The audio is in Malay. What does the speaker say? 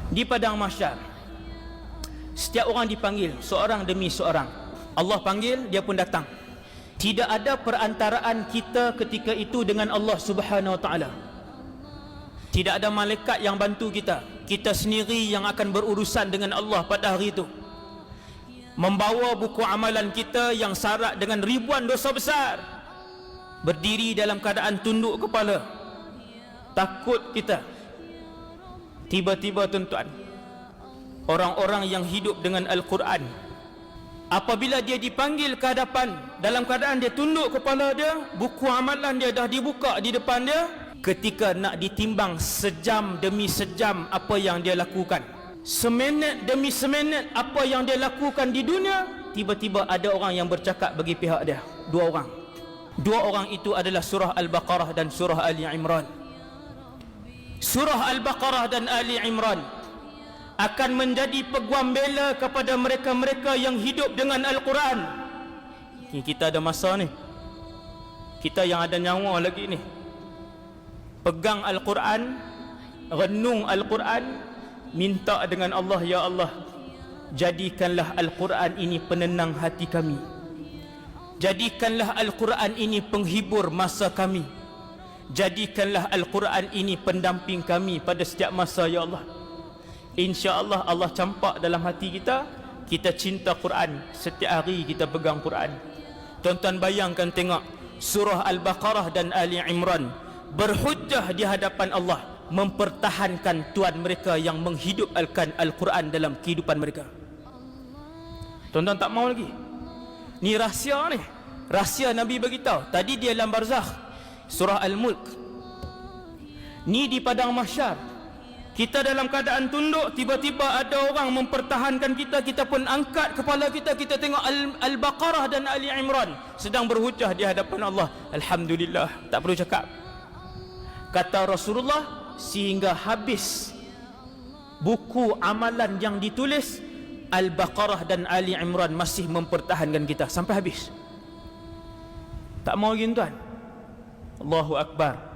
Di padang mahsyar, setiap orang dipanggil seorang demi seorang. Allah panggil, dia pun datang. Tidak ada perantaraan kita ketika itu dengan Allah Subhanahu Wa Taala. Tidak ada malaikat yang bantu kita. Kita sendiri yang akan berurusan dengan Allah pada hari itu, membawa buku amalan kita yang syarat dengan ribuan dosa besar, berdiri dalam keadaan tunduk kepala. Takut kita. Tiba-tiba tuan-tuan, orang-orang yang hidup dengan Al-Quran, apabila dia dipanggil ke hadapan, dalam keadaan dia tunduk kepala dia, buku amalan dia dah dibuka di depan dia. Ketika nak ditimbang sejam demi sejam apa yang dia lakukan, seminit demi seminit apa yang dia lakukan di dunia, tiba-tiba ada orang yang bercakap bagi pihak dia. Dua orang itu adalah surah Al-Baqarah dan surah Ali Imran. Surah Al-Baqarah dan Ali Imran akan menjadi peguam bela kepada mereka-mereka yang hidup dengan Al-Quran. Kita ada masa ni, kita yang ada nyawa lagi ni, pegang Al-Quran, renung Al-Quran, minta dengan Allah, ya Allah, jadikanlah Al-Quran ini penenang hati kami, jadikanlah Al-Quran ini penghibur masa kami, jadikanlah Al-Quran ini pendamping kami pada setiap masa, ya Allah. InsyaAllah Allah campak dalam hati kita, kita cinta Quran, setiap hari kita pegang Quran. Tuan-tuan bayangkan, tengok surah Al-Baqarah dan Ali Imran berhujjah di hadapan Allah, mempertahankan tuan mereka yang menghidupkan Al-Quran dalam kehidupan mereka. Tuan-tuan tak mau lagi. Ni rahsia ni, rahsia Nabi beritahu. Tadi dia dalam barzakh, surah Al-Mulk. Ni di padang mahsyar, kita dalam keadaan tunduk, tiba-tiba ada orang mempertahankan kita, kita pun angkat kepala kita, kita tengok Al-Baqarah dan Ali Imran sedang berhujjah di hadapan Allah. Alhamdulillah, tak perlu cakap. Kata Rasulullah, sehingga habis buku amalan yang ditulis, Al-Baqarah dan Ali Imran masih mempertahankan kita sampai habis. Tak mau lagi tuan. Allahu Akbar.